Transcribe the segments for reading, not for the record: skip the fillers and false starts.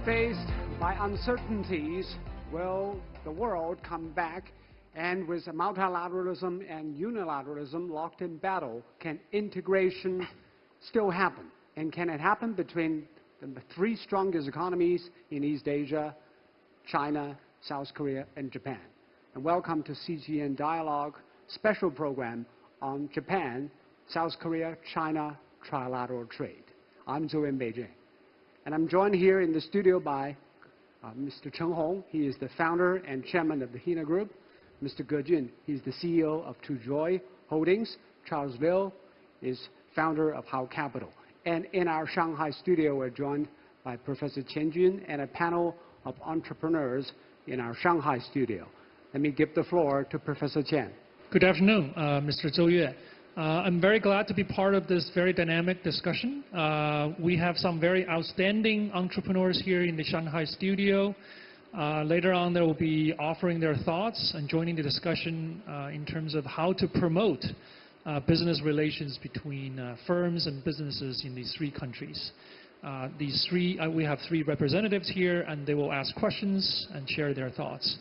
Faced by uncertainties, will the world come back? And with multilateralism and unilateralism locked in battle, can integration still happen? And can it happen between the three strongest economies in East Asia, China, South Korea, and Japan? And welcome to CGTN Dialogue special program on Japan, South Korea, China, Trilateral Trade. I'm Zhou in Beijing. And I'm joined here in the studio by Mr. Chen Hong. He is the founder and chairman of the Hina Group. Mr. Ge Jun, he's the CEO of Tujoy Holdings. Charles Liu is founder of How Capital. And in our Shanghai studio, we're joined by Professor Qian Jun and a panel of entrepreneurs in our Shanghai studio. Let me give the floor to Professor Qian. Good afternoon, Mr. Zhou Yue. I'm very glad to be part of this very dynamic discussion. We have some very outstanding entrepreneurs here in the Shanghai studio. Later on, they will be offering their thoughts and joining the discussion in terms of how to promote business relations between firms and businesses in these three countries. We have three representatives here, and they will ask questions and share their thoughts.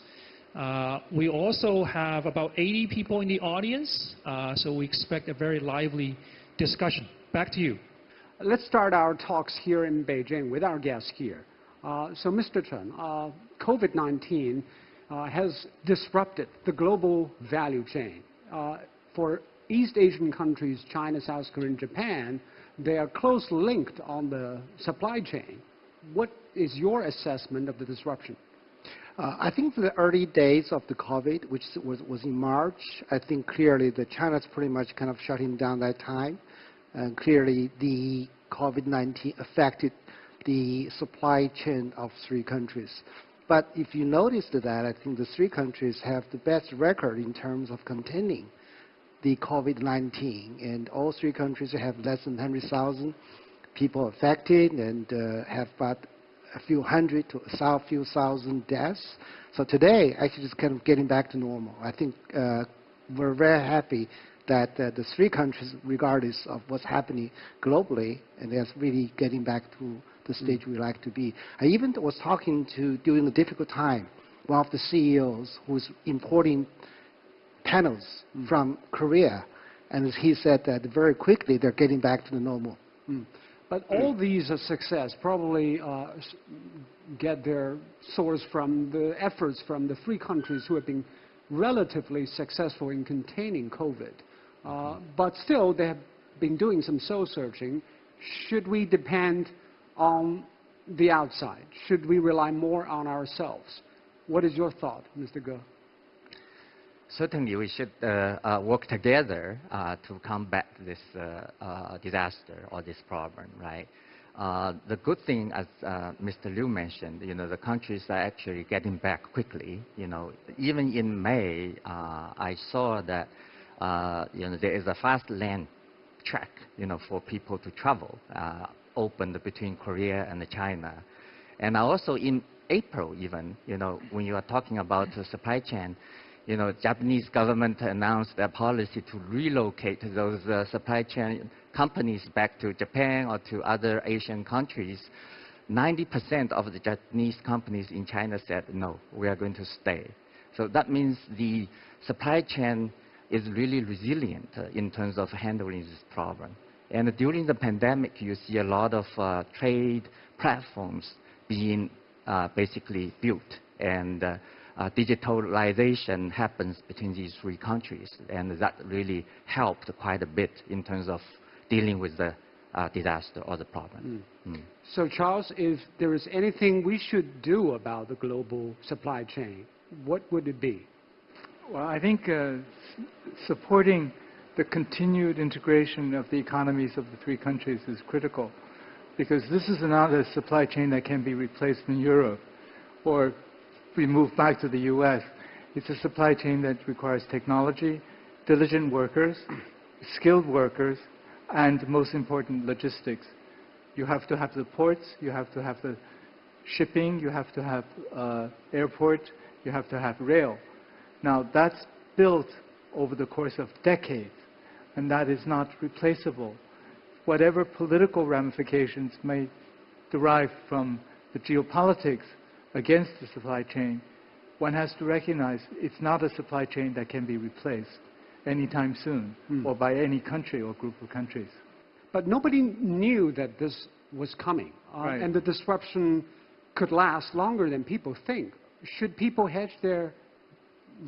We also have about 80 people in the audience, so we expect a very lively discussion. Back to you. Let's start our talks here in Beijing with our guests here. So, Mr. Chen, COVID-19 has disrupted the global value chain. For East Asian countries, China, South Korea, and Japan, they are closely linked on the supply chain. What is your assessment of the disruption? I think for the early days of the COVID, which was in March, I think clearly that China's pretty much kind of shutting down that time. And clearly the COVID-19 affected the supply chain of three countries. But if you notice that, I think the three countries have the best record in terms of containing the COVID-19. And all three countries have less than 100,000 people affected and have about a few hundred to a few thousand deaths. So today, actually, it's kind of getting back to normal. I think we're very happy that the three countries, regardless of what's happening globally, and they're really getting back to the stage we like to be. I even was talking to, during the difficult time, one of the CEOs who's importing panels from Korea, and he said that very quickly they're getting back to the normal. But all these success probably get their source from the efforts from the three countries who have been relatively successful in containing COVID. But still, they have been doing some soul searching. Should we depend on the outside? Should we rely more on ourselves? What is your thought, Mr. Ge? Certainly, we should work together to combat this disaster or this problem, right? The good thing, as Mr. Liu mentioned, the countries are actually getting back quickly. Even in May, I saw that there is a fast land track, for people to travel, opened between Korea and China, and also in April, even, when you are talking about the supply chain. Japanese government announced their policy to relocate those supply chain companies back to Japan or to other Asian countries. 90% of the Japanese companies in China said, no, we are going to stay. So that means the supply chain is really resilient in terms of handling this problem. And during the pandemic, you see a lot of trade platforms being basically built. And digitalization happens between these three countries, and that really helped quite a bit in terms of dealing with the disaster or the problem. So, Charles, if there is anything we should do about the global supply chain, what would it be? Well, I think supporting the continued integration of the economies of the three countries is critical, because this is not a supply chain that can be replaced in Europe or we move back to the US. It's a supply chain that requires technology, diligent workers, skilled workers, and most important, logistics. You have to have the ports, you have to have the shipping, you have to have airport, you have to have rail. Now, that's built over the course of decades, and that is not replaceable. Whatever political ramifications may derive from the geopolitics against the supply chain, one has to recognize it's not a supply chain that can be replaced anytime soon or by any country or group of countries. But nobody knew that this was coming, Right. and the disruption could last longer than people think. Should people hedge their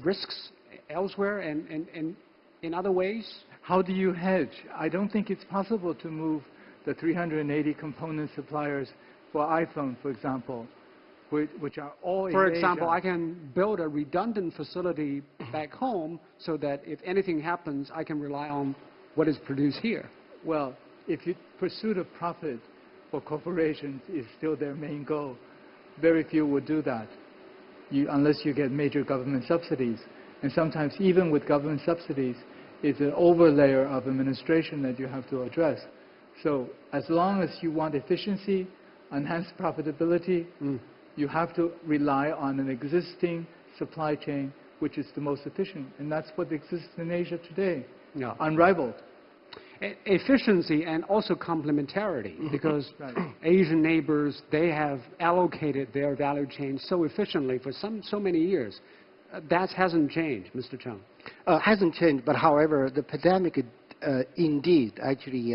risks elsewhere and in other ways? How do you hedge? I don't think it's possible to move the 380 component suppliers for iPhone, for example, which are all in For example, Asia. I can build a redundant facility back home so that if anything happens, I can rely on what is produced here. Well, if you pursuit of profit for corporations is still their main goal, very few would do that, unless you get major government subsidies. And sometimes even with government subsidies, it's an overlayer of administration that you have to address. So as long as you want efficiency, enhanced profitability, you have to rely on an existing supply chain, which is the most efficient. And that's what exists in Asia today, Yeah. unrivaled. Efficiency and also complementarity, because Right. Asian neighbors, they have allocated their value chain so efficiently for so many years. That hasn't changed, Mr. Chung. Hasn't changed, but however, the pandemic indeed actually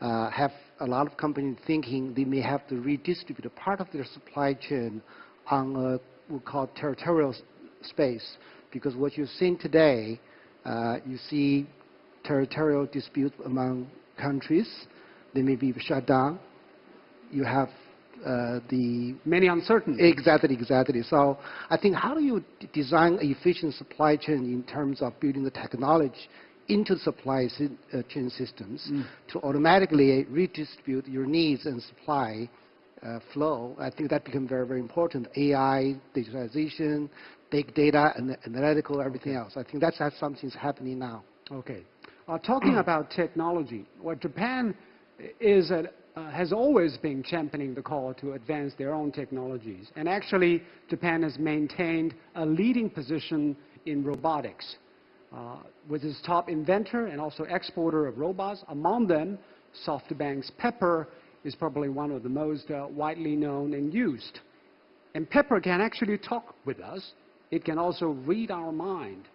have a lot of companies thinking they may have to redistribute a part of their supply chain on a we call territorial space, because what you're seeing today, you see territorial dispute among countries. They may be shut down. You have the Many uncertainties. Exactly. So I think how do you design an efficient supply chain in terms of building the technology into supply chain systems to automatically redistribute your needs and supply flow? I think that becomes very, very important. AI, digitalization, big data, and analytical, everything else. I think that's something's happening now. Okay. Talking about technology, what Japan has always been championing the call to advance their own technologies. And actually, Japan has maintained a leading position in robotics, with its top inventor and also exporter of robots. Among them, SoftBank's Pepper is probably one of the most widely known and used. And Pepper can actually talk with us. It can also read our mind.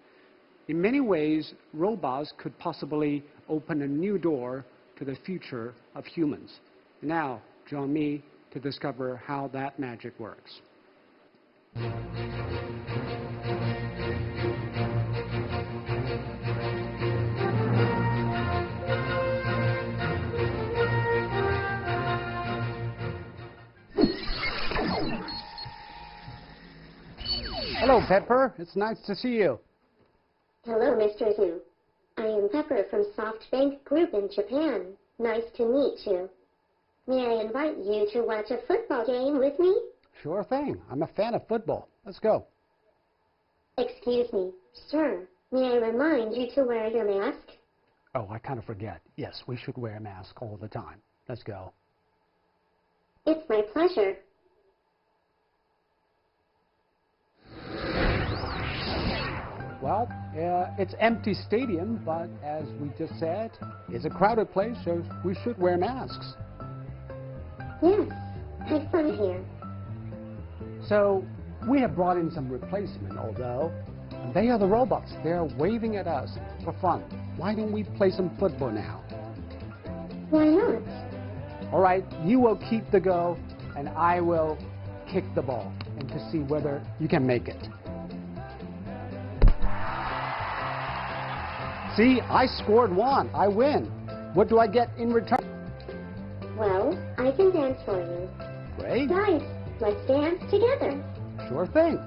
In many ways, robots could possibly open a new door to the future of humans. Now, join me to discover how that magic works. Hello, Pepper. It's nice to see you. Hello, Mr. Zhu. I am Pepper from SoftBank Group in Japan. Nice to meet you. May I invite you to watch a football game with me? Sure thing. I'm a fan of football. Let's go. Excuse me, sir. May I remind you to wear your mask? Oh, I kind of forget. Yes, we should wear a mask all the time. Let's go. It's my pleasure. Well, it's empty stadium, but as we just said, it's a crowded place, so we should wear masks. Yes, have fun here. So we have brought in some replacement, although they are the robots. They're waving at us for fun. Why don't we play some football now? Why not? All right, you will keep the goal, and I will kick the ball, and to see whether you can make it. See, I scored one. I win. What do I get in return? Well, I can dance for you. Great. Guys, let's dance together. Sure thing.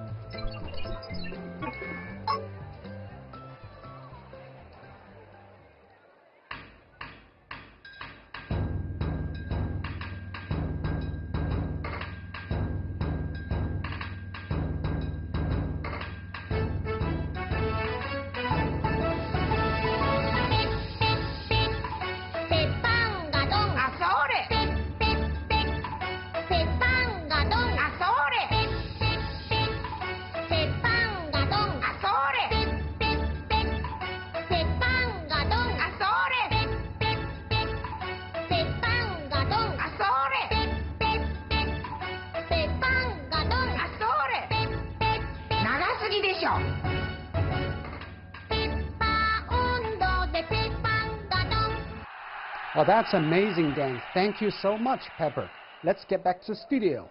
Well, that's amazing, Dan. Thank you so much, Pepper. Let's get back to studio.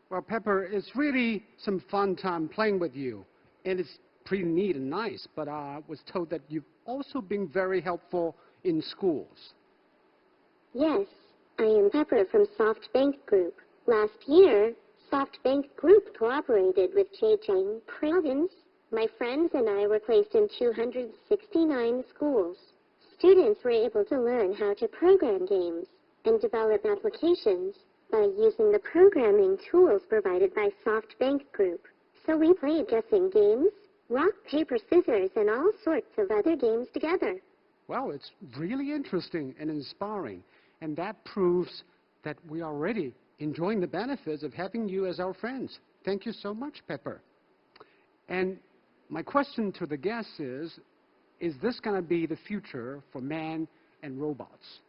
Well, Pepper, it's really some fun time playing with you, and it's pretty neat and nice, but I was told that you've also been very helpful in schools. Yes, I am Pepper from SoftBank Group. Last year, SoftBank Group cooperated with Zhejiang Province. My friends and I were placed in 269 schools. Students were able to learn how to program games and develop applications by using the programming tools provided by SoftBank Group. So we played guessing games, rock, paper, scissors, and all sorts of other games together. Well, it's really interesting and inspiring, and that proves that we are already enjoying the benefits of having you as our friends. Thank you so much, Pepper. And my question to the guests is this going to be the future for man and robots?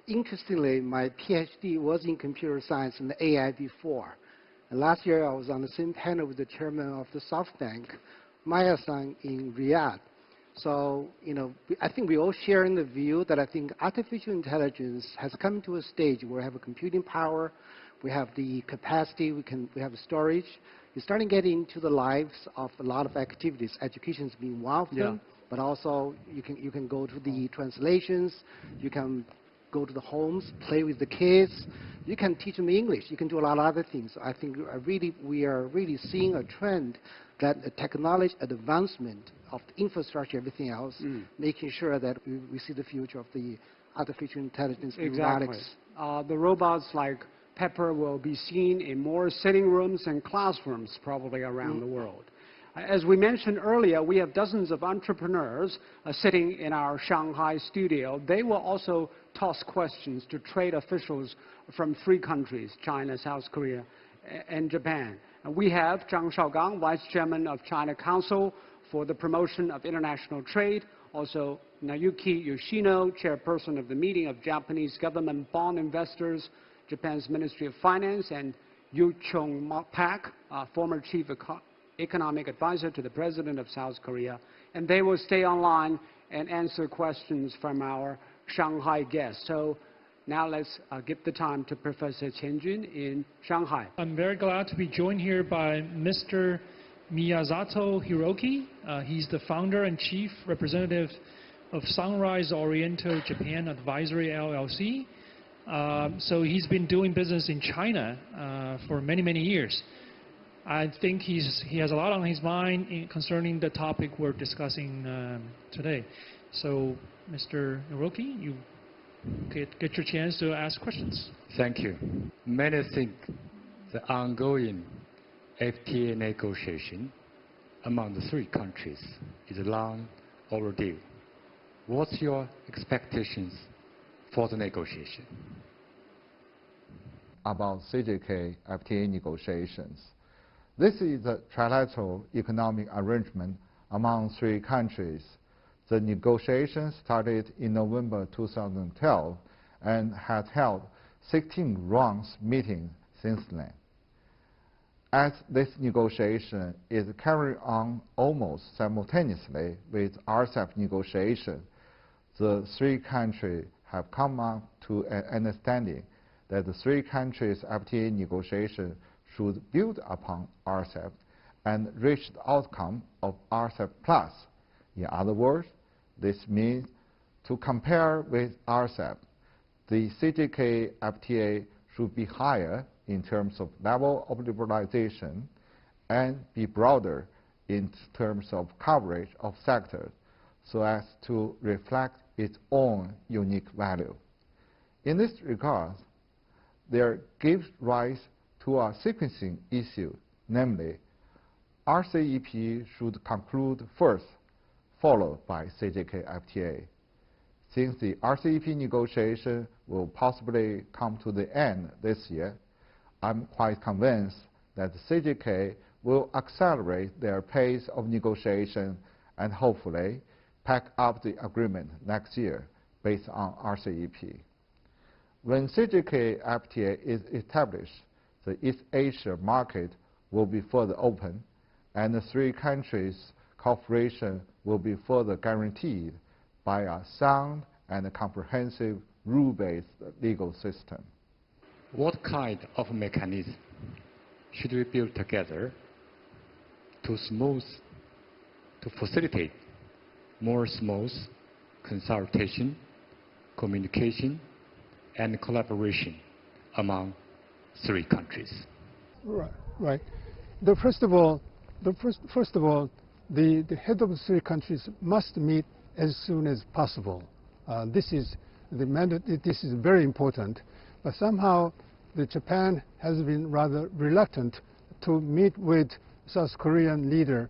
Interestingly, my PhD was in computer science and AI before. And last year, I was on the same panel with the chairman of the SoftBank, Maya-san, in Riyadh. So, I think we all share in the view that I think artificial intelligence has come to a stage where we have a computing power, we have the capacity, we have the storage. It's starting to get into the lives of a lot of activities. Education is being one of them, but also you can go to the translations, you can go to the homes, play with the kids. You can teach them English. You can do a lot of other things. I think we are really seeing a trend that the technology advancement of the infrastructure, everything else, making sure that we see the future of the artificial intelligence and robotics. The robots like Pepper will be seen in more sitting rooms and classrooms probably around the world. As we mentioned earlier, we have dozens of entrepreneurs sitting in our Shanghai studio. They will also toss questions to trade officials from 3 countries, China, South Korea, and Japan. We have Zhang Shaogang, Vice Chairman of China Council for the Promotion of International Trade, also Naoki Yoshino, Chairperson of the Meeting of Japanese Government Bond Investors, Japan's Ministry of Finance, and Yu Chung Pak, former Chief Economic Advisor to the President of South Korea. And they will stay online and answer questions from our Shanghai guests. So now let's give the time to Professor Qian Jun in Shanghai. I'm very glad to be joined here by Mr. Miyazato Hiroki. He's the founder and chief representative of Sunrise Oriental Japan Advisory LLC. So he's been doing business in China for many, many years. I think he has a lot on his mind concerning the topic we're discussing today. So, Mr. Hiroki, you get your chance to ask questions. Thank you. Many think the ongoing FTA negotiation among the 3 countries is long overdue. What's your expectations for the negotiation? About CGK FTA negotiations. This is a trilateral economic arrangement among 3 countries. The negotiations started in November 2012 and has held 16 rounds meetings since then. As this negotiation is carried on almost simultaneously with RCEP negotiation, the 3 countries have come up to an understanding that the 3 countries' FTA negotiation should build upon RCEP and reach the outcome of RCEP+. In other words, this means to compare with RCEP, the CGK FTA should be higher in terms of level of liberalization and be broader in terms of coverage of sectors so as to reflect its own unique value. In this regard, there gives rise to a sequencing issue, namely, RCEP should conclude first, followed by CGK FTA. Since the RCEP negotiation will possibly come to the end this year, I'm quite convinced that the CGK will accelerate their pace of negotiation and hopefully pack up the agreement next year based on RCEP. When CGTN-FTA is established, the East Asia market will be further open, and the three countries' cooperation will be further guaranteed by a sound and a comprehensive rule-based legal system. What kind of mechanism should we build together to facilitate more smooth consultation, communication, and collaboration among three countries? Right. First of all, the head of the three countries must meet as soon as possible. This is the mandate. This is very important. But somehow, Japan has been rather reluctant to meet with South Korean leader.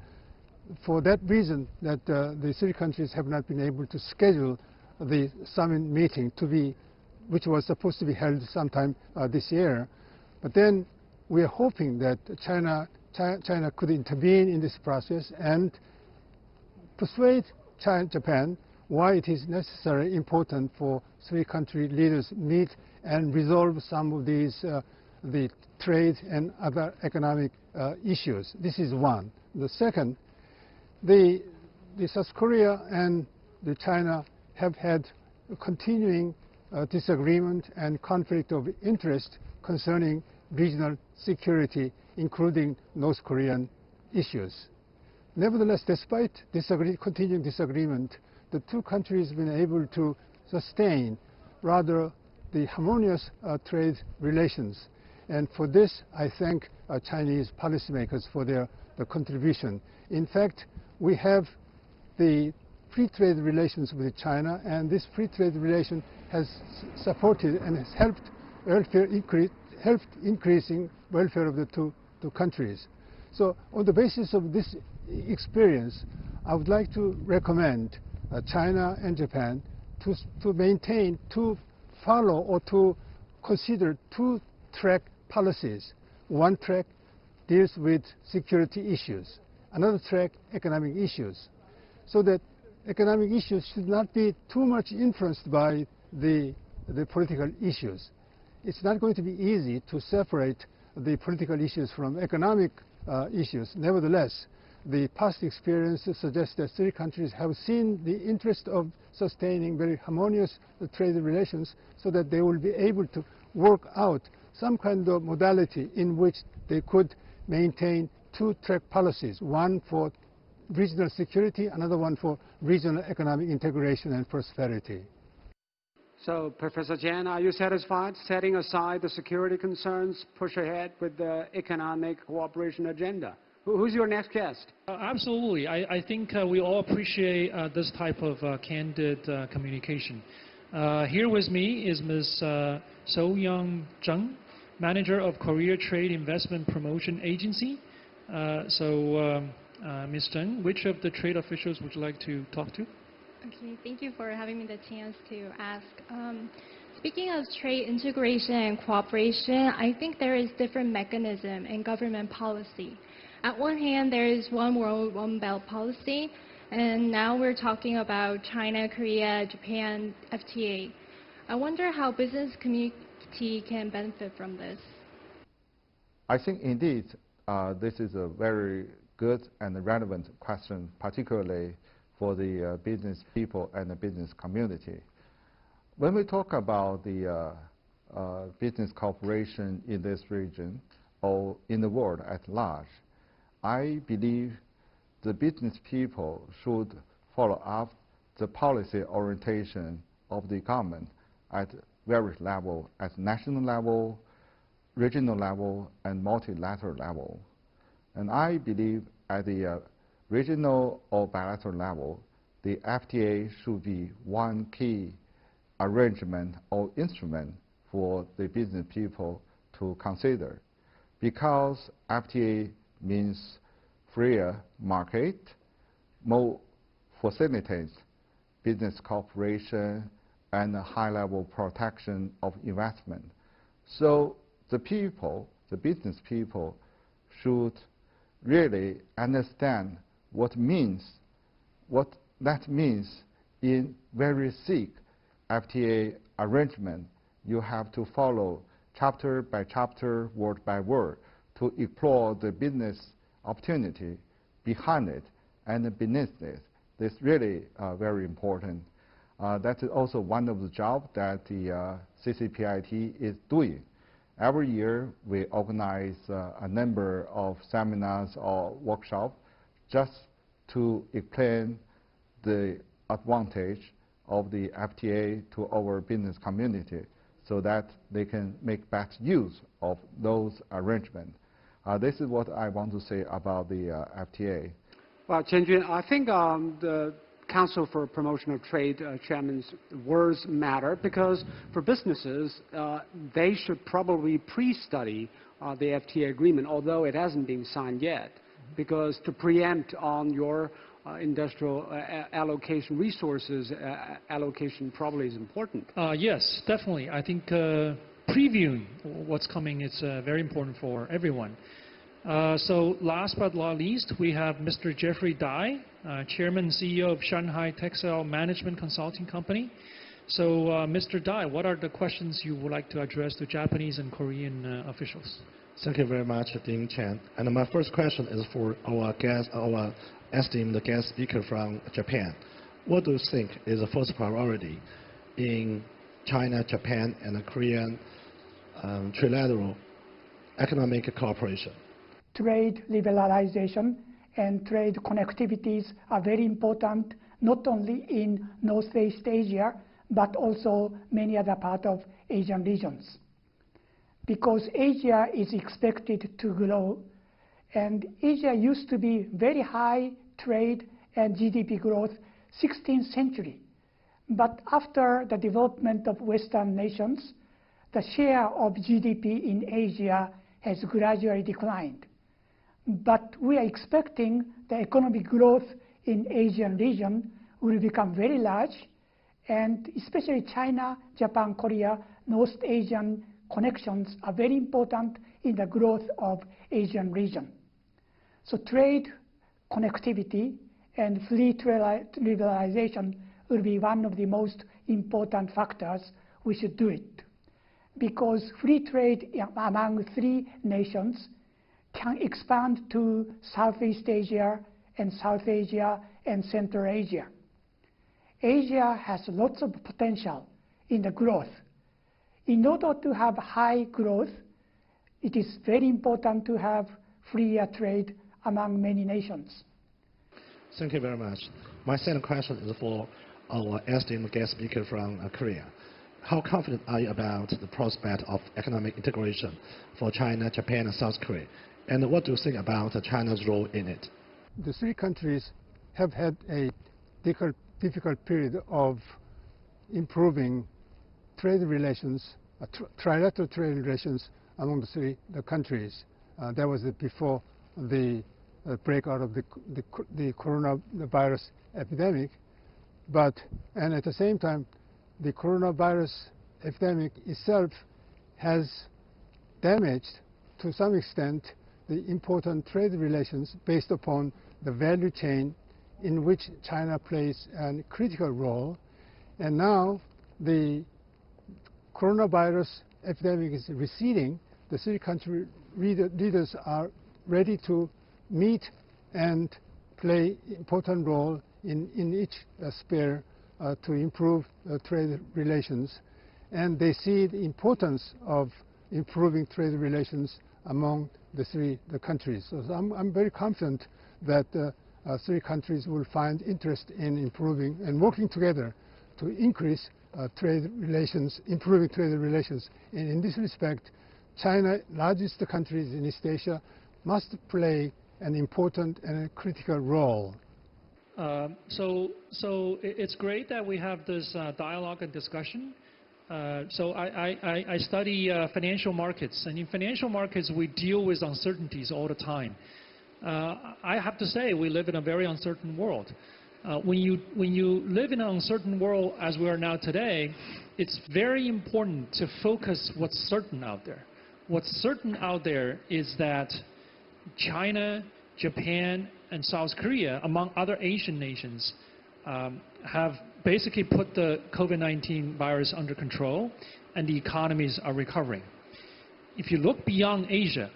For that reason, that the three countries have not been able to schedule the summit meeting which was supposed to be held sometime this year. But then we are hoping that China could intervene in this process and persuade Japan why it is necessary, important for three-country leaders meet and resolve some of these the trade and other economic issues. This is one. The second, the South Korea and China have had a continuing disagreement and conflict of interest concerning regional security, including North Korean issues. Nevertheless, despite continuing disagreement, the two countries have been able to sustain rather the harmonious trade relations. And for this, I thank Chinese policymakers for their contribution. In fact, we have the free trade relations with China, and this free trade relation has supported and has helped increasing welfare of the two countries. So on the basis of this experience, I would like to recommend China and Japan to follow or to consider two-track policies. One track deals with security issues. Another track, economic issues. So that economic issues should not be too much influenced by the political issues. It's not going to be easy to separate the political issues from economic issues. Nevertheless, the past experience suggests that three countries have seen the interest of sustaining very harmonious trade relations so that they will be able to work out some kind of modality in which they could maintain two-track policies, one for regional security, another one for regional economic integration and prosperity. So, Professor Chen, are you satisfied? Setting aside the security concerns, push ahead with the economic cooperation agenda. Who's your next guest? Absolutely. I think we all appreciate this type of candid communication. Here with me is Ms. So-Young Zheng, Manager of Korea Trade Investment Promotion Agency. Ms. Zheng, which of the trade officials would you like to talk to? Okay, thank you for having me the chance to ask. Speaking of trade integration and cooperation, I think there is different mechanism in government policy. At one hand, there is one world, one belt policy, and now we're talking about China, Korea, Japan, FTA. I wonder how business community can benefit from this. I think indeed this is a very good and relevant question, particularly for the business people and the business community. When we talk about the business cooperation in this region or in the world at large, I believe the business people should follow up the policy orientation of the government at various levels, at national level, regional level, and multilateral level. And I believe at the regional or bilateral level, the FTA should be one key arrangement or instrument for the business people to consider, because FTA means freer market, more facilitates business cooperation and a high-level protection of investment. So the people, the business people, should really understand what means what that means in very thick FTA arrangement, you have to follow chapter by chapter, word by word, to explore the business opportunity behind it and beneath it. This really very important. That is also one of the jobs that the CCPIT is doing. Every year, we organize a number of seminars or workshops just to explain the advantage of the FTA to our business community so that they can make best use of those arrangements. This is what I want to say about the FTA. Well, Chen Jun, I think the Council for Promotion of Trade Chairman's words matter because for businesses, they should probably pre-study the FTA agreement, although it hasn't been signed yet, because to preempt on your industrial allocation resources allocation probably is important. Yes, definitely. I think previewing what's coming is very important for everyone. So last but not least, we have Mr. Jeffrey Dai, Chairman and CEO of Shanghai Textile Management Consulting Company. So Mr. Dai, what are the questions you would like to address to Japanese and Korean officials? Thank you very much, Dean Chen. And my first question is for our esteemed guest speaker from Japan. What do you think is the first priority in China, Japan, and Korean trilateral economic cooperation? Trade liberalization and trade connectivities are very important, not only in Northeast Asia, but also many other parts of Asian regions. Because Asia is expected to grow, and Asia used to be very high trade and GDP growth 16th century. But after the development of Western nations, the share of GDP in Asia has gradually declined. But we are expecting the economic growth in Asian region will become very large, and especially China, Japan, Korea, North Asian connections are very important in the growth of Asian region. So trade connectivity and free trade liberalization will be one of the most important factors we should do it. Because free trade among three nations can expand to Southeast Asia and South Asia and Central Asia. Asia has lots of potential in the growth. In order to have high growth, it is very important to have freer trade among many nations. Thank you very much. My second question is for our esteemed guest speaker from Korea. How confident are you about the prospect of economic integration for China, Japan, and South Korea? And what do you think about China's role in it? The three countries have had a difficult period of improving trade relations, trilateral trade relations among the countries. That was before the breakout of the coronavirus epidemic. And at the same time, the coronavirus epidemic itself has damaged, to some extent, the important trade relations based upon the value chain in which China plays a critical role. And now the coronavirus epidemic is receding. The three country leaders are ready to meet and play important role in each sphere to improve trade relations. And they see the importance of improving trade relations among the countries. So I'm very confident that three countries will find interest in improving and working together to increase trade relations, improving trade relations. And in this respect, China, largest countries in East Asia, must play an important and a critical role. So it's great that we have this dialogue and discussion. So I study financial markets, and in financial markets we deal with uncertainties all the time. I have to say we live in a very uncertain world. When you live in an uncertain world as we are now today, it's very important to focus what's certain out there. What's certain out there is that China, Japan, and South Korea, among other Asian nations, have basically put the COVID-19 virus under control, and the economies are recovering. If you look beyond Asia,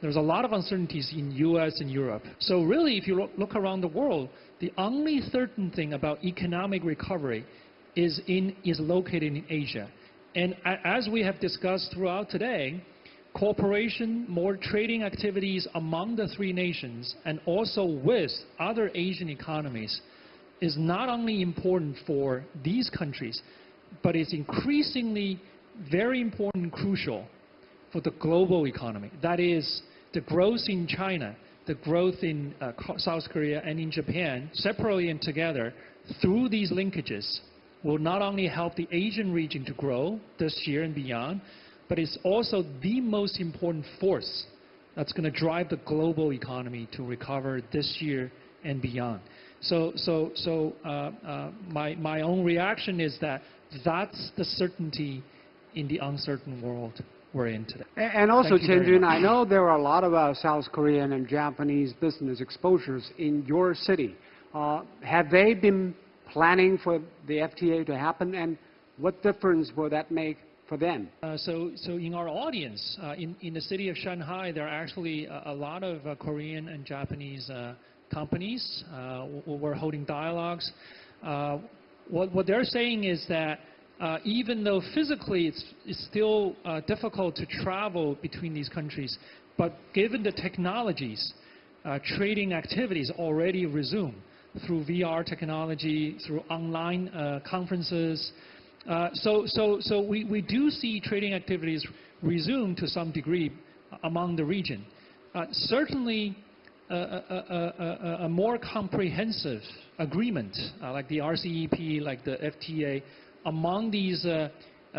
there's a lot of uncertainties in US and Europe. So really, if you look around the world, the only certain thing about economic recovery is located in Asia. And as we have discussed throughout today, cooperation, more trading activities among the three nations and also with other Asian economies is not only important for these countries, but it's increasingly very important and crucial for the global economy. That is, the growth in China, the growth in South Korea and in Japan, separately and together, through these linkages, will not only help the Asian region to grow this year and beyond, but it's also the most important force that's going to drive the global economy to recover this year and beyond. So my own reaction is that that's the certainty in the uncertain world we're in today. And also, Chen-Jun, I know there are a lot of South Korean and Japanese business exposures in your city. Have they been planning for the FTA to happen, and what difference will that make for them? So in our audience, in the city of Shanghai, there are actually a lot of Korean and Japanese companies. We're holding dialogues. What they're saying is that even though physically it's still difficult to travel between these countries, but given the technologies, trading activities already resume through VR technology, through online conferences. So we do see trading activities resume to some degree among the region. Certainly, a more comprehensive agreement like the RCEP, like the FTA, among these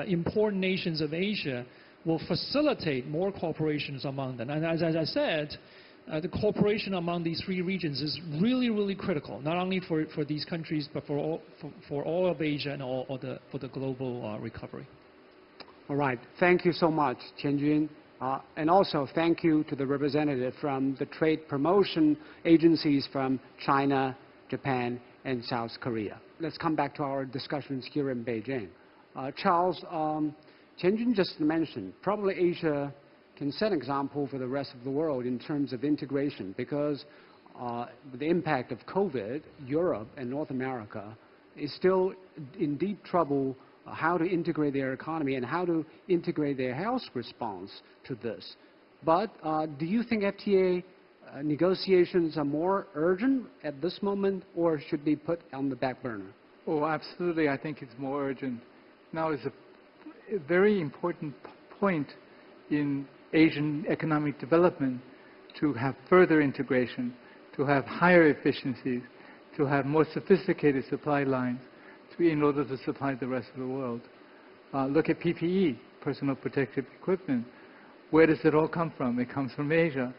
important nations of Asia will facilitate more cooperations among them. And as I said, the cooperation among these three regions is really, really critical, not only for these countries, but for all of Asia and for the global recovery. All right. Thank you so much, Chen-Jun. And also thank you to the representative from the trade promotion agencies from China, Japan, and South Korea. Let's come back to our discussions here in Beijing. Charles, Chen-Jun just mentioned, probably Asia can set an example for the rest of the world in terms of integration, because with the impact of COVID, Europe and North America is still in deep trouble how to integrate their economy and how to integrate their health response to this. But do you think FTA negotiations are more urgent at this moment, or should be put on the back burner? Oh, absolutely. I think it's more urgent. Now is a very important point in Asian economic development to have further integration, to have higher efficiencies, to have more sophisticated supply lines in order to supply the rest of the world. Look at PPE, personal protective equipment. Where does it all come from? It comes from Asia,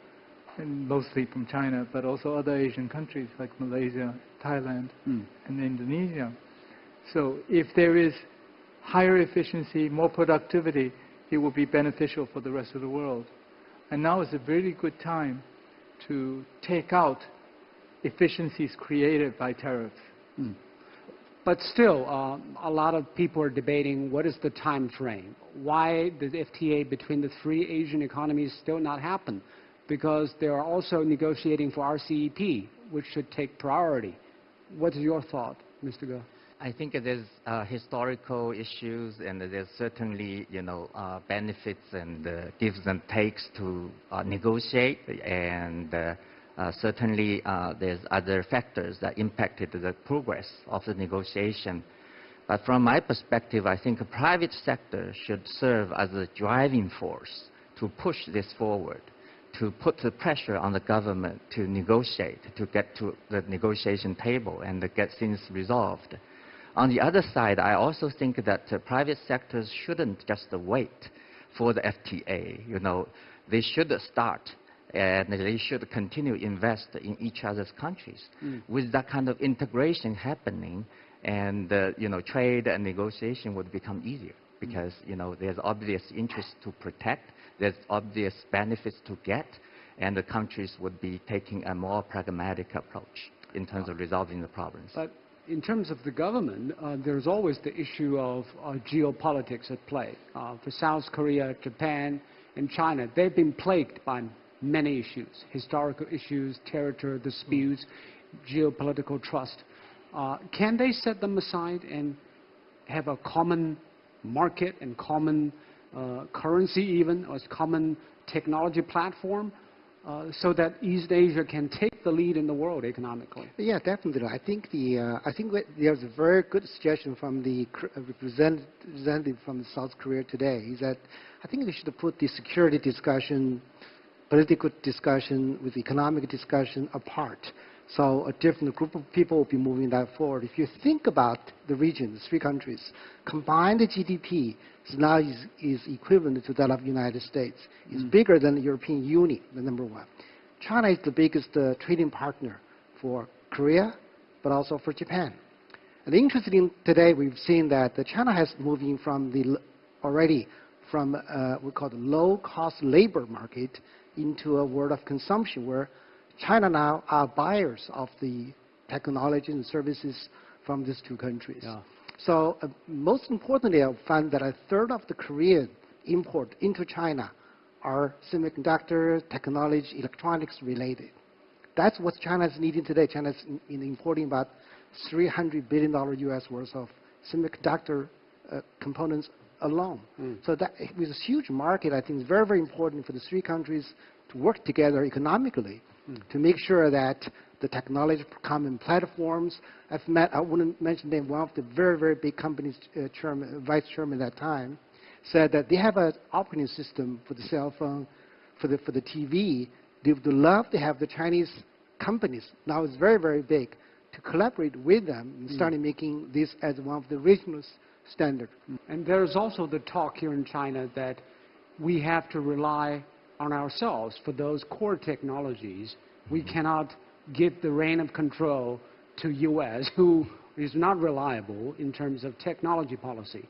and mostly from China, but also other Asian countries like Malaysia, Thailand, and Indonesia. So if there is higher efficiency, more productivity, it will be beneficial for the rest of the world. And now is a really good time to take out efficiencies created by tariffs. But still, a lot of people are debating what is the time frame. Why did the FTA between the three Asian economies still not happen? Because they are also negotiating for RCEP, which should take priority. What is your thought, Mr. Ge? I think there's historical issues, and there's certainly, benefits and gives and takes to negotiate, and certainly there's other factors that impacted the progress of the negotiation. But from my perspective, I think the private sector should serve as a driving force to push this forward, to put the pressure on the government to negotiate, to get to the negotiation table and to get things resolved. On the other side, I also think that private sectors shouldn't just wait for the FTA. They should start and they should continue to invest in each other's countries. With that kind of integration happening, and trade and negotiation would become easier, because there's obvious interest to protect, there's obvious benefits to get, and the countries would be taking a more pragmatic approach in terms of resolving the problems. But in terms of the government, there's always the issue of geopolitics at play. For South Korea, Japan, and China, they've been plagued by many issues, historical issues, territorial disputes, geopolitical trust. Can they set them aside and have a common market and common currency even, or a common technology platform, so that East Asia can take the lead in the world economically? Yeah, definitely. I think there's a very good suggestion from the representative from South Korea today, is that I think we should put the security discussion, political discussion with economic discussion apart. So a different group of people will be moving that forward. If you think about the region, the three countries, combined GDP now is equivalent to that of the United States. It's bigger than the European Union, the number one. China is the biggest trading partner for Korea, but also for Japan. And interestingly, today we've seen that China has moving from already from we call the low-cost labor market into a world of consumption, where China now are buyers of the technology and services from these two countries. Yeah. So most importantly, I found that a third of the Korean import into China are semiconductor, technology, electronics related. That's what China is needing today. China is importing about $300 billion US worth of semiconductor components alone. So that with a huge market, I think it's very, very important for the three countries to work together economically to make sure that the technology common platforms. I wouldn't mention them. One of the very, very big companies, vice chairman at that time, said that they have an operating system for the cell phone, for the TV. They would love to have the Chinese companies, now it's very, very big, to collaborate with them and starting making this as one of the regional standard. And there's also the talk here in China that we have to rely on ourselves for those core technologies. We cannot give the reign of control to U.S., who is not reliable in terms of technology policy.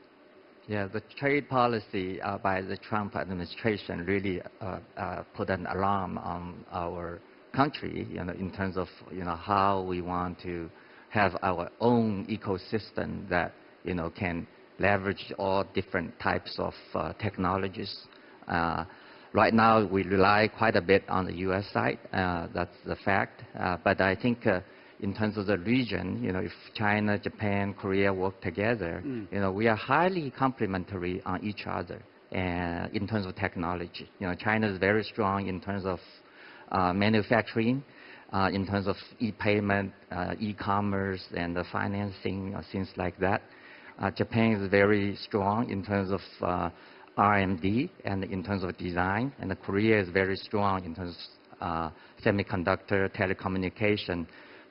Yeah, the trade policy by the Trump administration really put an alarm on our country, in terms of how we want to have our own ecosystem that can leverage all different types of technologies. Right now, we rely quite a bit on the U.S. side. That's the fact. But I think in terms of the region, if China, Japan, Korea work together, we are highly complementary on each other. And in terms of technology, China is very strong in terms of manufacturing, in terms of e-payment, e-commerce, and the financing, things like that. Japan is very strong in terms of R&D and in terms of design, and Korea is very strong in terms of semiconductor, telecommunication.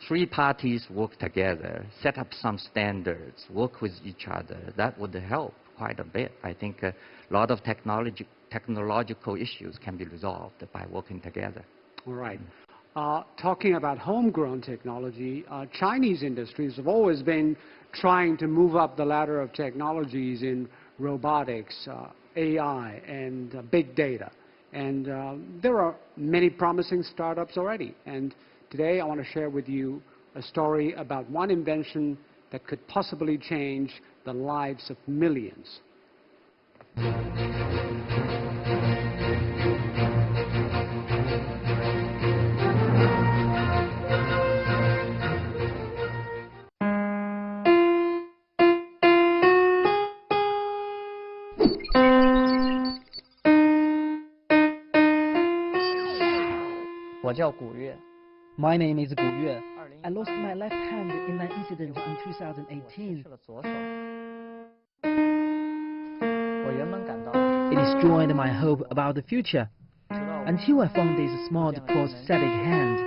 Three parties work together, set up some standards, work with each other. That would help quite a bit. I think a lot of technological issues can be resolved by working together. All right. Talking about homegrown technology, Chinese industries have always been trying to move up the ladder of technologies in robotics, AI, and big data. And there are many promising startups already. And today I want to share with you a story about one invention that could possibly change the lives of millions. 我叫古月。My name is Gu Yue. I lost my left hand in an incident in 2018. 失了左手。我原本感到 It destroyed my hope about the future until I found this small prosthetic hand.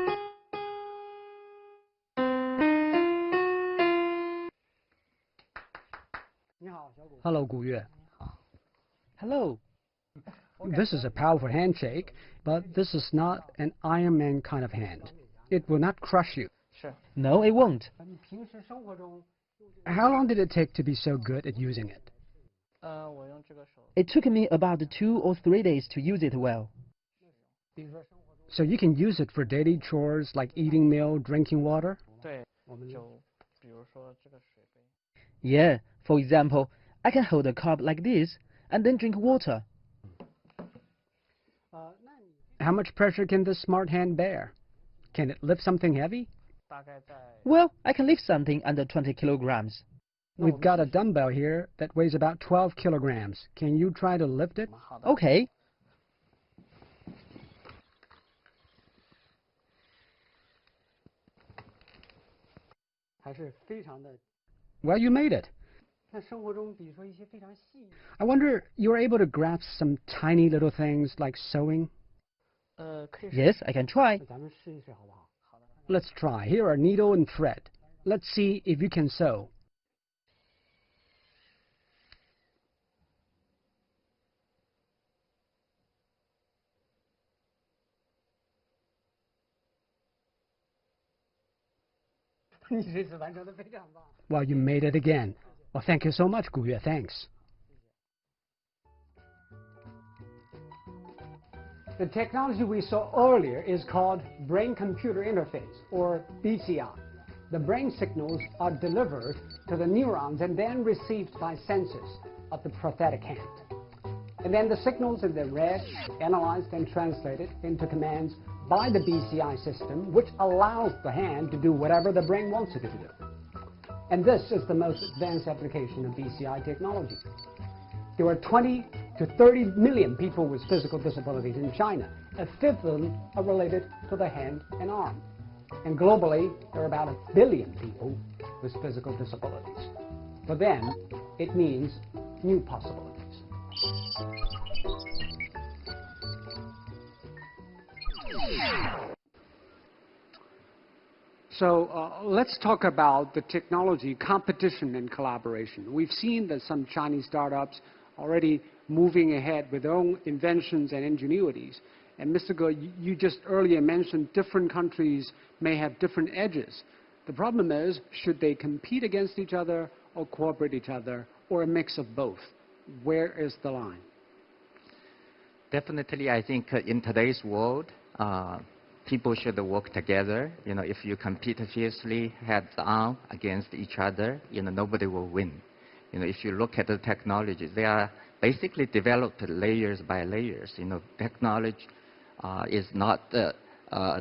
Hello, Gu Yue. Hello. This is a powerful handshake, but this is not an Iron Man kind of hand. It will not crush you. Sure. No, it won't. How long did it take to be so good at using it? 我用这个手。 It took me about 2 or 3 days to use it well. So you can use it for daily chores like eating meal, drinking water? 对，就比如说这个水杯。Yeah, for example, I can hold a cup like this and then drink water. How much pressure can this smart hand bear? Can it lift something heavy? 大概在 Well, I can lift something under 20 kilograms. We've got a dumbbell here that weighs about 12 kilograms. Can you try to lift it? Okay. Well, you made it. I wonder, you're able to grasp some tiny little things like sewing? Yes, I can try. Let's try. Here are needle and thread. Let's see if you can sew. Well, you made it again. Well, thank you so much, Gu Yue. Thanks. The technology we saw earlier is called brain-computer interface, or BCI. The brain signals are delivered to the neurons and then received by sensors of the prosthetic hand. And then the signals are then read, analyzed, and translated into commands by the BCI system, which allows the hand to do whatever the brain wants it to do. And this is the most advanced application of BCI technology. There are 20 to 30 million people with physical disabilities in China. A fifth of them are related to the hand and arm. And globally, there are about 1 billion people with physical disabilities. For them, it means new possibilities. So let's talk about the technology competition and collaboration. We've seen that some Chinese startups already moving ahead with their own inventions and ingenuities. And Mr. Ge, you just earlier mentioned different countries may have different edges. The problem is, should they compete against each other or cooperate each other, or a mix of both? Where is the line? Definitely, I think in today's world, people should work together. If you compete fiercely, heads on against each other, nobody will win. If you look at the technologies, they are basically developed layers by layers. Technology is not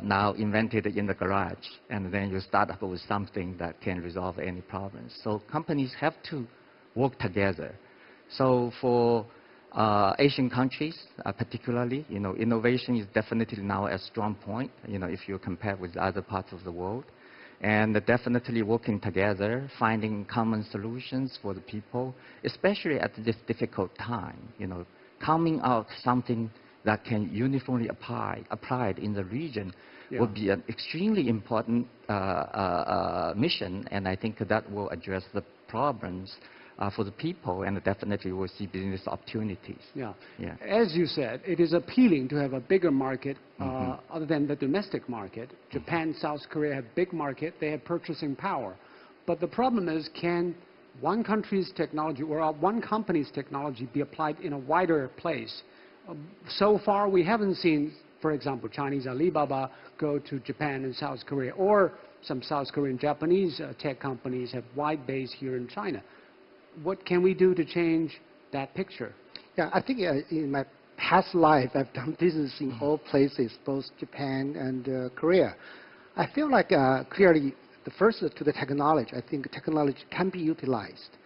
now invented in the garage, and then you start up with something that can resolve any problems. So companies have to work together. So for Asian countries, particularly, innovation is definitely now a strong point, if you compare with other parts of the world. And definitely working together, finding common solutions for the people, especially at this difficult time, coming out something that can uniformly applied in the region would be an extremely important mission, and I think that will address the problems for the people, and definitely will see business opportunities. Yeah. As you said, it is appealing to have a bigger market other than the domestic market. Japan, South Korea have big market. They have purchasing power. But the problem is, can one country's technology or one company's technology be applied in a wider place? So far, we haven't seen, for example, Chinese Alibaba go to Japan and South Korea, or some South Korean Japanese tech companies have wide base here in China. What can we do to change that picture? Yeah, I think in my past life, I've done business in all places, both Japan and Korea. I feel like clearly the first to the technology. I think technology can be utilized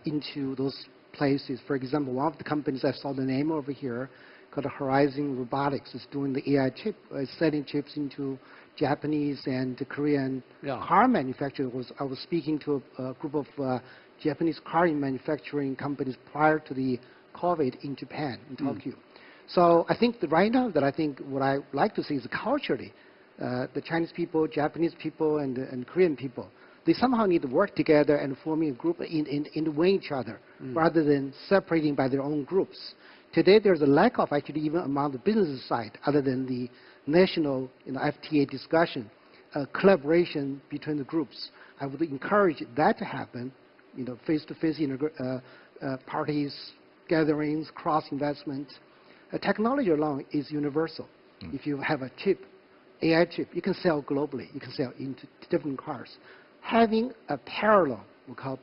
into those places. For example, one of the companies I saw the name over here called Horizon Robotics is doing the AI chip, selling chips into Japanese and Korean car manufacturers. I was speaking to a group of Japanese car manufacturing companies prior to the COVID in Japan, in Tokyo. So I think that right now, what I like to see is culturally, the Chinese people, Japanese people, and Korean people, they somehow need to work together and forming a group in way each other, rather than separating by their own groups. Today, there's a lack of actually even among the business side, other than the national FTA discussion, collaboration between the groups. I would encourage that to happen. Face-to-face parties, gatherings, cross-investment. Technology alone is universal. If you have a chip, AI chip, you can sell globally. You can sell into different cars. Having a parallel, we call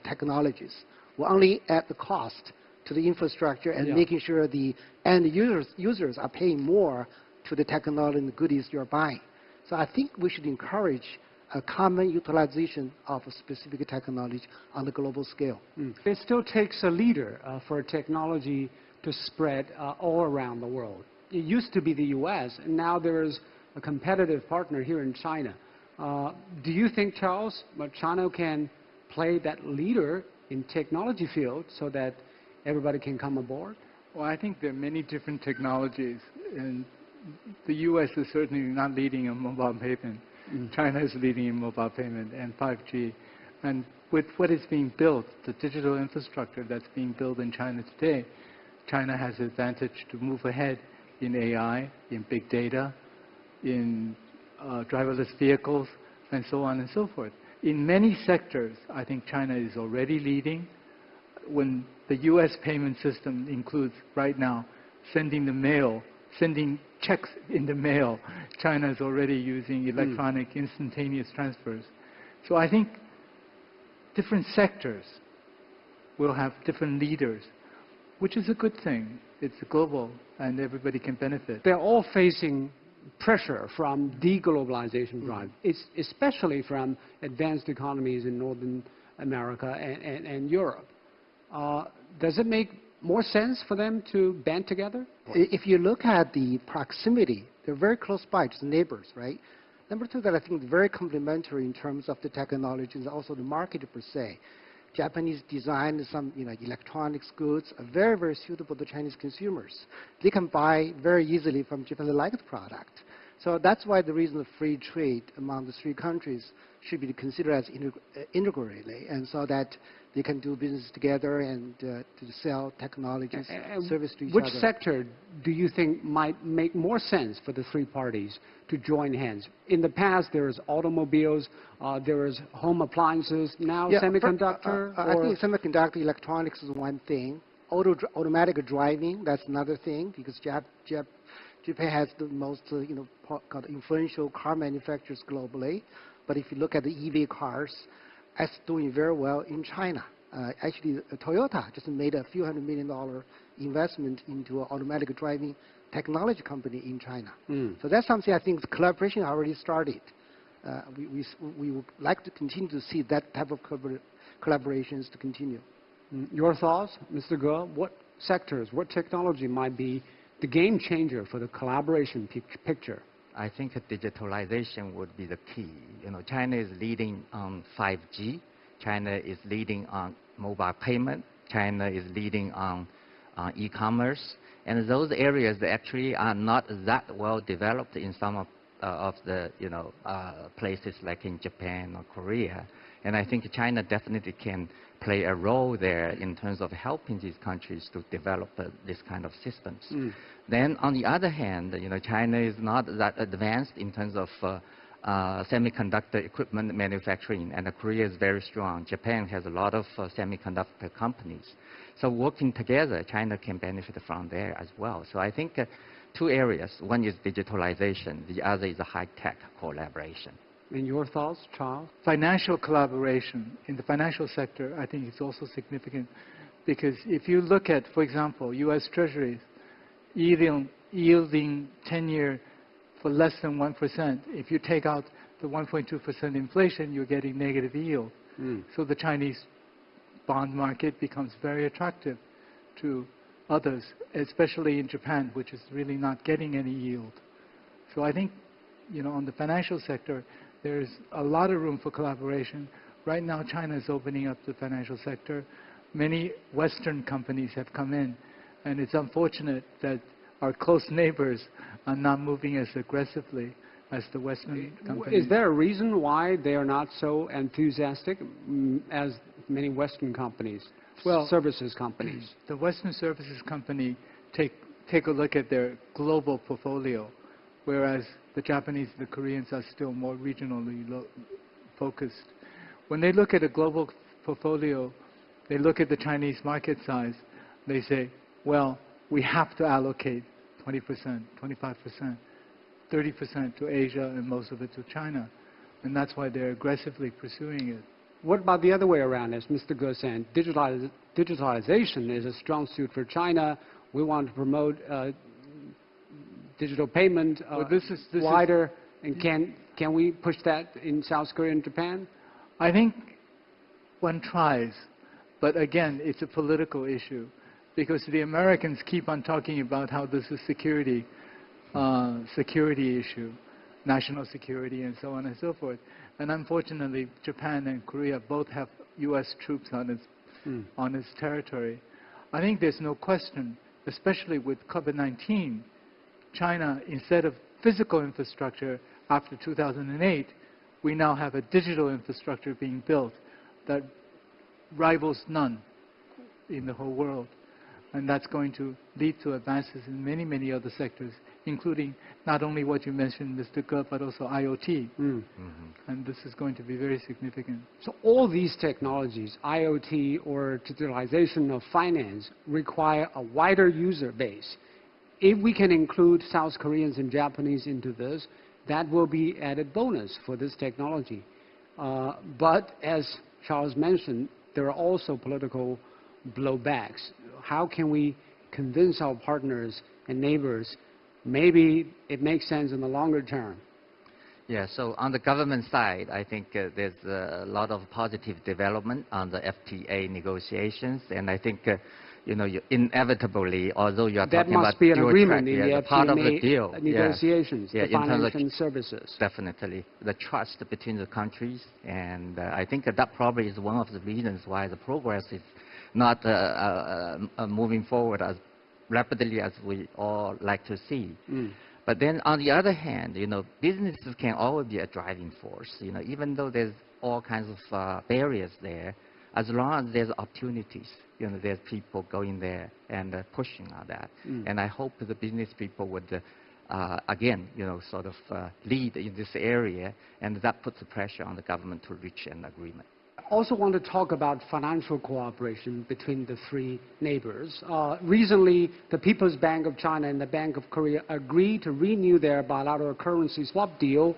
technologies, will only add the cost to the infrastructure and making sure the end users are paying more to the technology and the goodies you're buying. So I think we should encourage a common utilization of a specific technology on the global scale. It still takes a leader for technology to spread all around the world. It used to be the U.S., and now there is a competitive partner here in China. Do you think, Charles, China can play that leader in technology field so that everybody can come aboard? Well, I think there are many different technologies, and the U.S. is certainly not leading in mobile payment. China is leading in mobile payment and 5G. And with what is being built, the digital infrastructure that's being built in China today, China has the advantage to move ahead in AI, in big data, in driverless vehicles, and so on and so forth. In many sectors, I think China is already leading. When the U.S. payment system includes, right now, sending checks in the mail, China is already using electronic instantaneous transfers. So I think different sectors will have different leaders, which is a good thing. It's global, and everybody can benefit. They're all facing pressure from deglobalization drive, especially from advanced economies in Northern America and Europe. Does it make more sense for them to band together? If you look at the proximity, they're very close by, just neighbors, right? Number two, that I think is very complementary in terms of the technology and also the market per se. Japanese design some electronics goods are very, very suitable to Chinese consumers. They can buy very easily from Japan. They like the product. So that's why the reason of free trade among the three countries should be considered as integrally, and so that they can do business together and to sell technologies, service to each other. Which sector do you think might make more sense for the three parties to join hands? In the past, there was automobiles, there was home appliances, now semiconductor? I think semiconductor electronics is one thing. Automatic driving, that's another thing, because Japan has the most influential car manufacturers globally. But if you look at the EV cars, it's doing very well in China. Actually, Toyota just made a few $100 million investment into an automatic driving technology company in China. So that's something I think collaboration already started. We would like to continue to see that type of collaborations to continue. Your thoughts, Mr. Ge? What sectors, what technology might be the game changer for the collaboration picture? I think digitalization would be the key. China is leading on 5G. China is leading on mobile payment. China is leading on e-commerce. And those areas actually are not that well developed in some of the places like in Japan or Korea. And I think China definitely can play a role there in terms of helping these countries to develop this kind of systems. Then on the other hand, China is not that advanced in terms of semiconductor equipment manufacturing, and Korea is very strong. Japan has a lot of semiconductor companies. So working together, China can benefit from there as well. So I think two areas. One is digitalization. The other is a high-tech collaboration. And your thoughts, Charles? Financial collaboration in the financial sector, I think it's also significant, because if you look at, for example, U.S. Treasuries yielding 10-year for less than 1%, if you take out the 1.2% inflation, you're getting negative yield. So the Chinese bond market becomes very attractive to others, especially in Japan, which is really not getting any yield. So I think, on the financial sector, there's a lot of room for collaboration. Right now, China is opening up the financial sector. Many Western companies have come in, and it's unfortunate that our close neighbors are not moving as aggressively as the Western companies. Is there a reason why they are not so enthusiastic as many Western companies, services companies? The Western services company take a look at their global portfolio, whereas the Japanese and the Koreans are still more regionally focused. When they look at a global portfolio, they look at the Chinese market size, they say, well, we have to allocate 20%, 25%, 30% to Asia, and most of it to China. And that's why they're aggressively pursuing it. What about the other way around, as Mr. Ge said? Digitalization is a strong suit for China. We want to promote digital payment wider. And can we push that in South Korea and Japan? I think one tries, but again, it's a political issue, because the Americans keep on talking about how this is security issue, national security, and so on and so forth. And unfortunately, Japan and Korea both have U.S. troops on its territory. I think there's no question, especially with COVID-19, China, instead of physical infrastructure after 2008, we now have a digital infrastructure being built that rivals none in the whole world. And that's going to lead to advances in many, many other sectors, including not only what you mentioned, Mr. Ge, but also IoT. And this is going to be very significant. So all these technologies, IoT or digitalization of finance, require a wider user base. If we can include South Koreans and Japanese into this, that will be added bonus for this technology. But as Charles mentioned, there are also political blowbacks. How can we convince our partners and neighbors maybe it makes sense in the longer term? Yeah, so on the government side, I think there's a lot of positive development on the FTA negotiations, and I think you know, inevitably, although you are talking about dual track, that must be an agreement in the part of the deal. Negotiations, the financial services. Definitely, the trust between the countries, and I think that probably is one of the reasons why the progress is not moving forward as rapidly as we all like to see. But then on the other hand, you know, businesses can always be a driving force. You know, even though there's all kinds of barriers there, as long as there's opportunities, you know, there's people going there and pushing on that. And I hope the business people would, again, you know, sort of lead in this area, and that puts the pressure on the government to reach an agreement. I also want to talk about financial cooperation between the three neighbors. Recently, the People's Bank of China and the Bank of Korea agreed to renew their bilateral currency swap deal,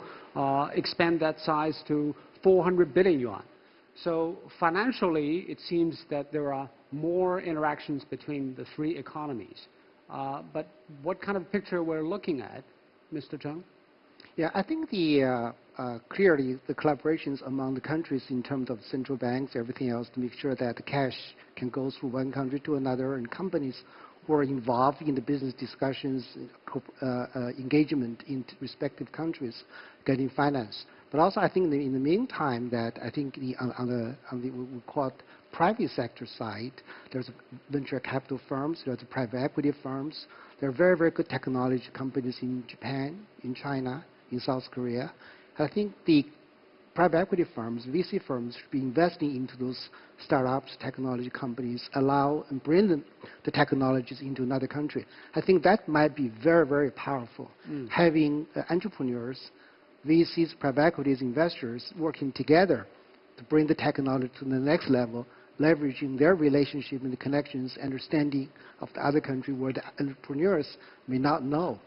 expand that size to 400 billion yuan. So financially, it seems that there are more interactions between the three economies. But what kind of picture we're looking at, Mr. Zheng? Yeah, I think clearly the collaborations among the countries in terms of central banks, everything else, to make sure that the cash can go through one country to another, and companies who are involved in the business discussions, engagement in respective countries getting finance. But also, I think in the meantime, that I think on the we call it private sector side, there's venture capital firms, there's private equity firms. There are very, very good technology companies in Japan, in China, in South Korea. I think the private equity firms, VC firms, should be investing into those startups, technology companies, allow and bring the technologies into another country. I think that might be very, very powerful. Having entrepreneurs, VCs, private equities, investors working together to bring the technology to the next level, leveraging their relationship and the connections, understanding of the other country where the entrepreneurs may not know,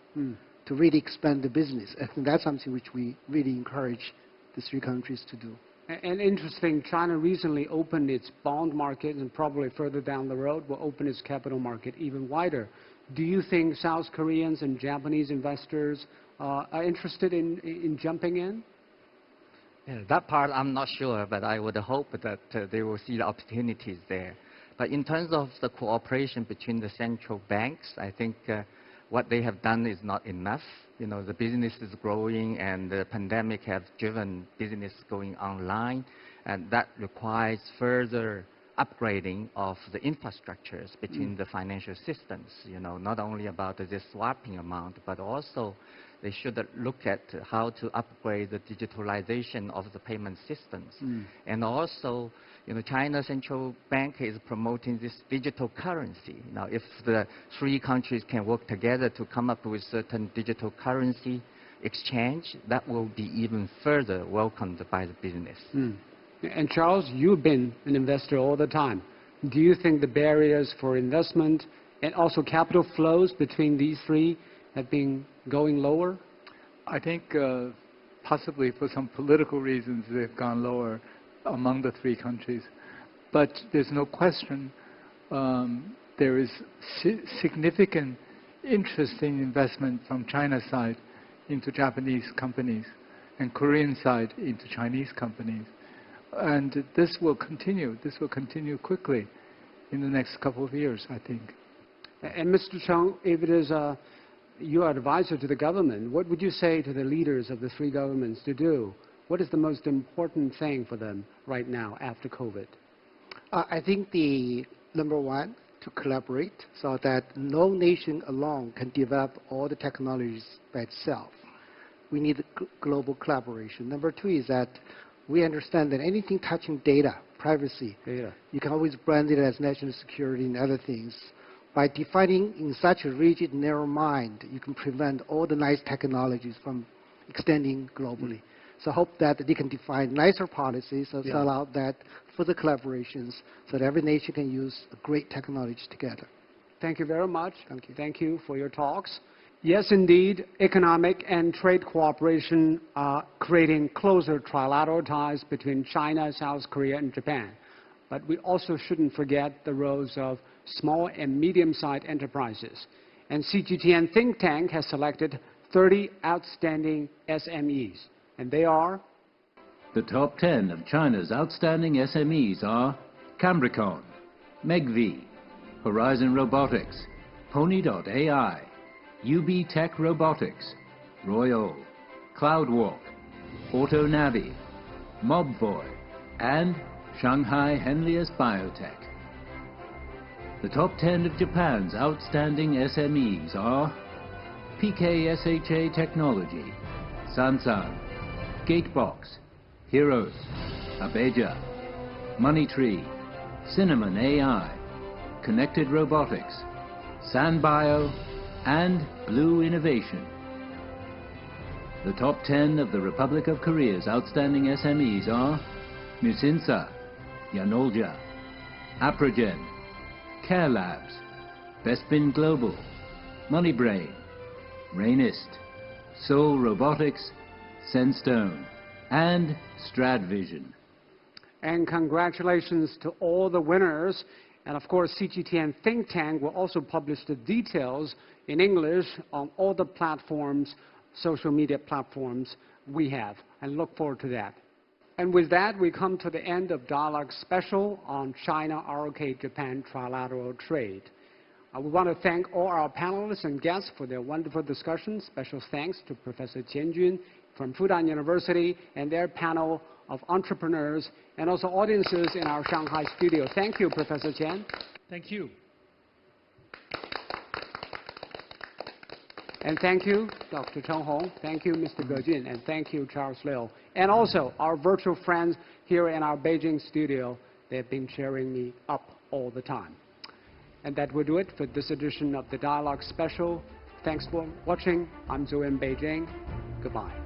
to really expand the business. I think that's something which we really encourage the three countries to do. And interesting, China recently opened its bond market, and probably further down the road will open its capital market even wider. Do you think South Koreans and Japanese investors are interested in jumping in? Yeah, that part I'm not sure, but I would hope that they will see the opportunities there. But in terms of the cooperation between the central banks, I think what they have done is not enough. You know, the business is growing, and the pandemic has driven business going online, and that requires further upgrading of the infrastructures between the financial systems. You know, not only about the swapping amount, but also they should look at how to upgrade the digitalization of the payment systems. And also, you know, China Central Bank is promoting this digital currency. Now, if the three countries can work together to come up with certain digital currency exchange, that will be even further welcomed by the business. And Charles, you've been an investor all the time. Do you think the barriers for investment And also capital flows between these three have been going lower? I think possibly for some political reasons they've gone lower among the three countries. But there's no question there is significant interest in investment from China's side into Japanese companies and Korean side into Chinese companies. And this will continue. This will continue quickly in the next couple of years, I think. And Mr. Chung, if it is your advisor to the government, what would you say to the leaders of the three governments to do? What is the most important thing for them right now after COVID? I think the number one, to collaborate so that no nation alone can develop all the technologies by itself. We need global collaboration. Number two is that we understand that anything touching data, privacy, you can always brand it as national security and other things. By defining in such a rigid, narrow mind, you can prevent all the nice technologies from extending globally. So I hope that they can define nicer policies that allow that further collaborations so that every nation can use great technology together. Thank you very much. Thank you. Thank you for your talks. Yes, indeed, economic and trade cooperation are creating closer trilateral ties between China, South Korea, and Japan. But we also shouldn't forget the roles of small and medium-sized enterprises. And CGTN think tank has selected 30 outstanding SMEs. And they are? The top 10 of China's outstanding SMEs are Cambricon, Megvii, Horizon Robotics, Pony.ai, UB Tech Robotics, Royal, CloudWalk, AutoNavi, Mobvoi, and Shanghai Henlius Biotech. The top 10 of Japan's outstanding SMEs are PKSHA Technology, Sansan, Gatebox, Heroes, Abeja, Moneytree, Cinnamon AI, Connected Robotics, Sanbio, and Blue Innovation. The top 10 of the Republic of Korea's outstanding SMEs are Musinsa, Yanolja, Aprogen, Care Labs, Bespin Global, Moneybrain, Rainist, Seoul Robotics, Senstone, and Stradvision. And congratulations to all the winners. And of course, CGTN Think Tank will also publish the details in English on all the platforms, social media platforms we have. And look forward to that. And with that, we come to the end of Dialogue Special on China-ROK Japan Trilateral Trade. We want to thank all our panelists and guests for their wonderful discussions. Special thanks to Professor Qian Jun from Fudan University and their panel of entrepreneurs and also audiences in our Shanghai studio. Thank you, Professor Qian. Thank you. And thank you, Dr. Cheng Hong. Thank you, Mr. Ge Jun. And thank you, Charles Liu. And also our virtual friends here in our Beijing studio. They've been cheering me up all the time. And that will do it for this edition of the Dialogue Special. Thanks for watching. I'm Zhou in Beijing. Goodbye.